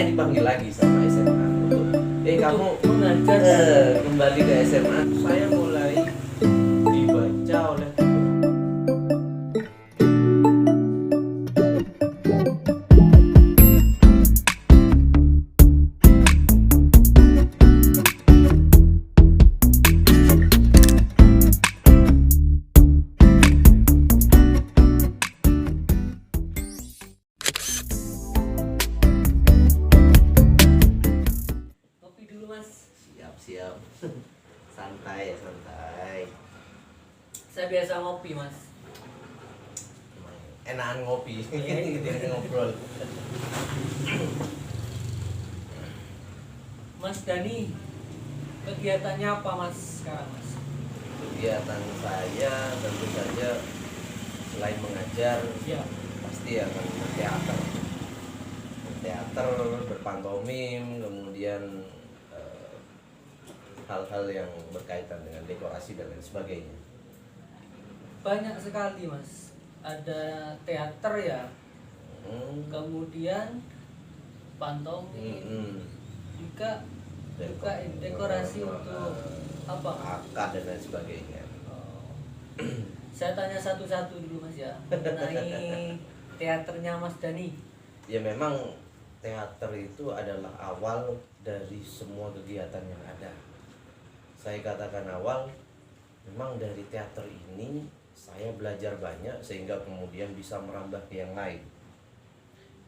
saya dipanggil lagi sama SMA untuk kamu mengajar kembali ke SMA. Saya mulai dibaca oleh kopi dulu mas. siap santai ya santai. Saya biasa ngopi mas. Enakan ngopi gitu ngobrol. Mas Dani, kegiatannya apa mas sekarang mas? Kegiatan saya tentu saja selain mengajar Ya. pasti akan berteater, berpantomim, kemudian hal-hal yang berkaitan dengan dekorasi dan lain sebagainya. Banyak sekali mas. Ada teater ya, kemudian pantomim, juga dekorasi untuk apa? Akad dan lain sebagainya. Oh. Saya tanya satu-satu dulu mas ya mengenai teaternya Mas Dani. Ya memang teater itu adalah awal dari semua kegiatan yang ada. Saya katakan awal, memang dari teater ini saya belajar banyak sehingga kemudian bisa merambah ke yang lain.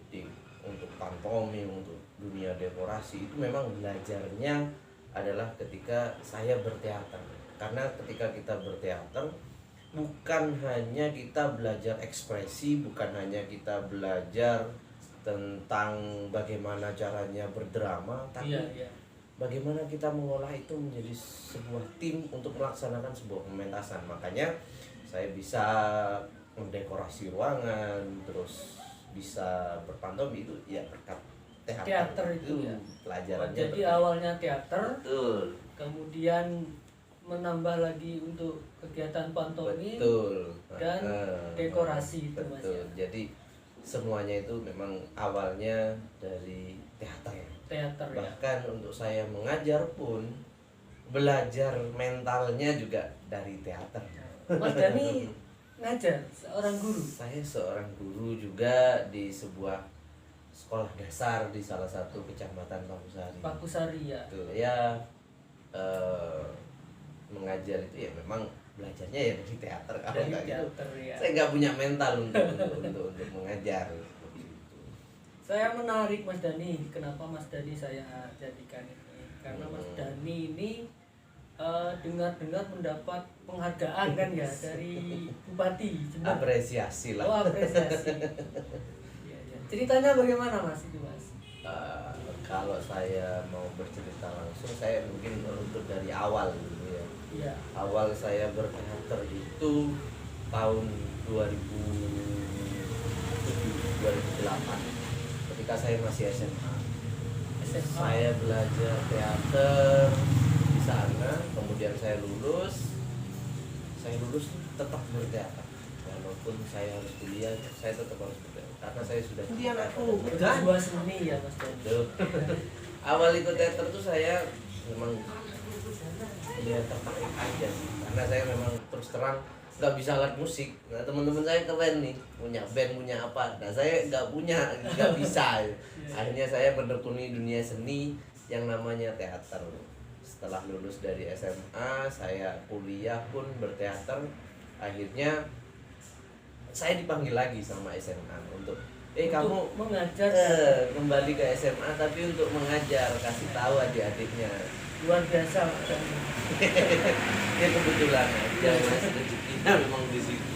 Jadi untuk pantomim, untuk dunia dekorasi itu memang belajarnya adalah ketika saya berteater. Karena ketika kita berteater bukan hanya kita belajar ekspresi, bukan hanya kita belajar tentang bagaimana caranya berdrama, tapi Iya. bagaimana kita mengolah itu menjadi sebuah tim untuk melaksanakan sebuah pementasan. Makanya saya bisa mendekorasi ruangan, terus bisa berpantomim itu ya berkat Teater itu ya. pelajarannya. Jadi awalnya teater, betul kemudian menambah lagi untuk kegiatan pantomim betul dan dekorasi itu mas betul. ya. Jadi semuanya itu memang awalnya dari teater. Teater ya. Bahkan untuk saya mengajar pun belajar mentalnya juga dari teater. Mas Dani ngajar seorang guru. Saya seorang guru juga di sebuah sekolah dasar di salah satu kecamatan Pakusari. Pakusari ya. Tuh ya, mengajar itu ya memang belajarnya ya dari teater. Kalau Dari nggak gitu, teater ya. saya nggak punya mental untuk mengajar. Saya menarik Mas Dani. Kenapa Mas Dani saya jadikan ini? Karena Mas Dani ini dengar-dengar mendapat penghargaan kan ya dari Bupati Jember. Apresiasi lah. Oh apresiasi. Iya. Ceritanya bagaimana Mas itu Mas? Kalau saya mau bercerita langsung, saya mungkin untuk dari awal dulu ya. Iya. Awal saya berteater itu tahun 2007-2008 ketika saya masih SMA. Saya belajar teater di sana, kemudian saya lulus tetap berteater. Walaupun saya harus kuliah, saya tetap harus berteater karena saya sudah kuliah Sebuah seni ya Mas Dani. Awal ikut teater tuh saya memang ya tertarik aja sih, karena saya memang terus terang nggak bisa alat musik. Nah teman-teman saya keren nih, punya band, punya apa, nah saya nggak punya, nggak bisa. Akhirnya saya menekuni dunia seni yang namanya teater. Setelah lulus dari SMA, saya kuliah pun berteater. Akhirnya saya dipanggil lagi sama SMA untuk kamu mengajar kembali ke SMA tapi untuk mengajar, kasih tahu adik-adiknya. luar biasa Mas Dani. Ya kebetulan aja mas, rezekinya memang di situ.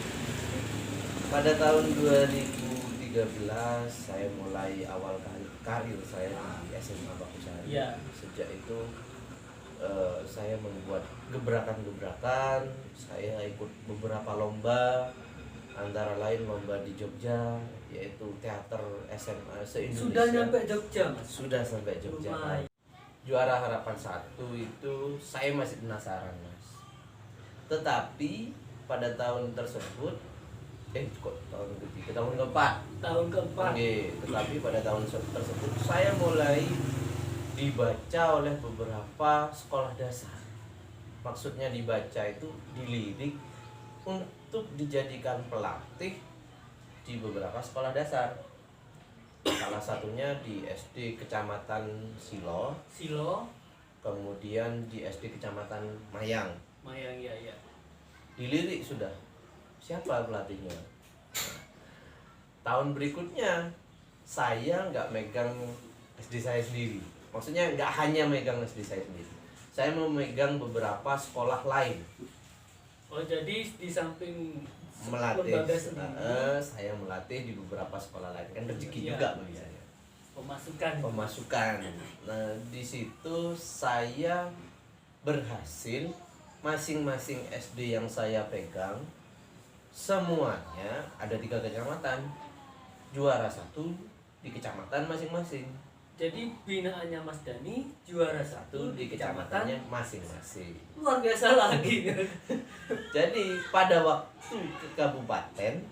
Pada tahun 2013 saya mulai awal karir saya di SMA Pakusari. Iya. Sejak itu saya membuat gebrakan-gebrakan, saya ikut beberapa lomba, antara lain lomba di Jogja, yaitu teater SMA se-Indonesia. Sudah nyampe Jogja Mas? Sudah sampai Jogja. Lumayan. Juara Harapan 1 itu saya masih penasaran mas. Tetapi pada tahun tersebut tahun ketiga, tahun keempat tahun keempat. Oke, tetapi pada tahun tersebut saya mulai dibaca oleh beberapa sekolah dasar. Maksudnya dibaca itu dilirik untuk dijadikan pelatih di beberapa sekolah dasar. Salah satunya di SD Kecamatan Silo, kemudian di SD Kecamatan Mayang. Ya. Dilirik sudah. Siapa pelatihnya? Tahun berikutnya saya nggak megang SD saya sendiri. Maksudnya nggak hanya megang SD saya sendiri. Saya memegang beberapa sekolah lain. Oh, jadi di samping Melatih. lembaga sendiri, Saya melatih di beberapa sekolah lain. Kan rezeki Iya. juga bagi saya. Pemasukan. Nah, di situ saya berhasil masing-masing SD yang saya pegang semuanya ada 3 kecamatan, juara 1 di kecamatan masing-masing. Jadi binaannya Mas Dani juara 1 Di kecamatannya masing-masing. luar biasa lagi. Jadi pada waktu ke kabupaten,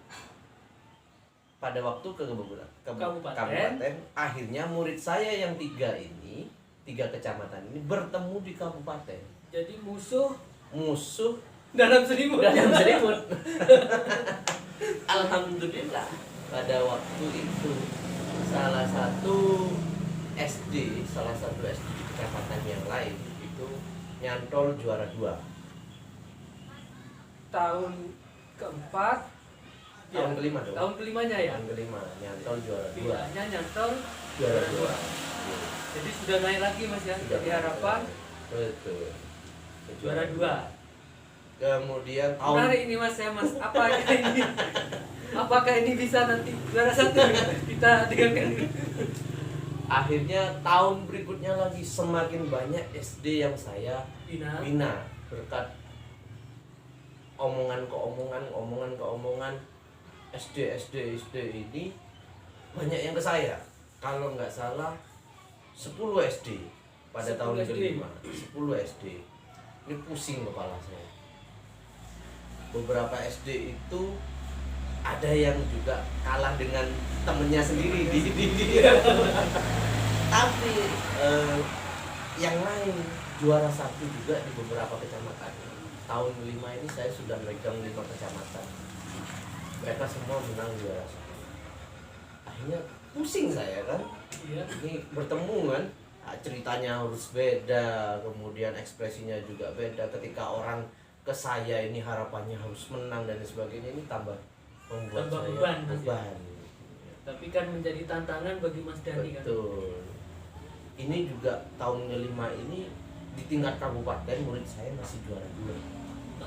kabupaten, akhirnya murid saya yang 3 ini, 3 kecamatan ini bertemu di kabupaten. Jadi musuh Dalam selimut. Alhamdulillah pada waktu itu salah satu SD di kecamatan yang lain itu nyantol juara 2. Tahun keempat, Tahun kelima dong. tahun kelimanya ya. Tahun kelima nyantol juara 2. Binaannya nyantol Juara 2. Jadi sudah naik lagi Mas ya. Jadi harapan Betul. juara 2. Kemudian Menarik ini Mas ya Mas. Apakah ini bisa nanti juara 1 kita dengarkan? akhirnya tahun berikutnya lagi semakin banyak SD yang saya bina berkat omongan ke omongan SD ini banyak yang ke saya. Kalau nggak salah 10 SD pada 10 tahun SD. kelima. 10 SD. Ini pusing kepala saya. Beberapa SD itu ada yang juga kalah dengan temennya sendiri di tapi yang lain juara 1 juga di beberapa kecamatan. Tahun kelima ini saya sudah megang 5 kecamatan. Mereka semua menang juara 1. Akhirnya pusing saya kan. Iya. Ini bertemu kan, ceritanya harus beda, kemudian ekspresinya juga beda. Ketika orang ke saya ini harapannya harus menang dan sebagainya, ini tambah membuat Tambah saya beban, Mas, ya? beban. Tapi kan menjadi tantangan bagi Mas Dani kan. Betul. Ini juga tahun kelima ini di tingkat kabupaten murid saya masih juara 2.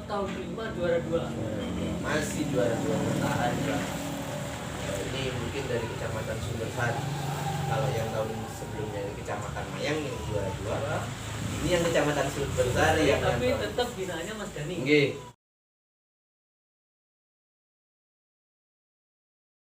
Tahun kelima juara 2. Masih juara 2 bertahan ya. Ini mungkin dari kecamatan Sumbersari. Kalau yang tahun sebelumnya di kecamatan Mayang yang juara 2. Ini yang kecamatan Sumbersari yang Tapi nyantol. tetap binaannya Mas Dani. Nggih,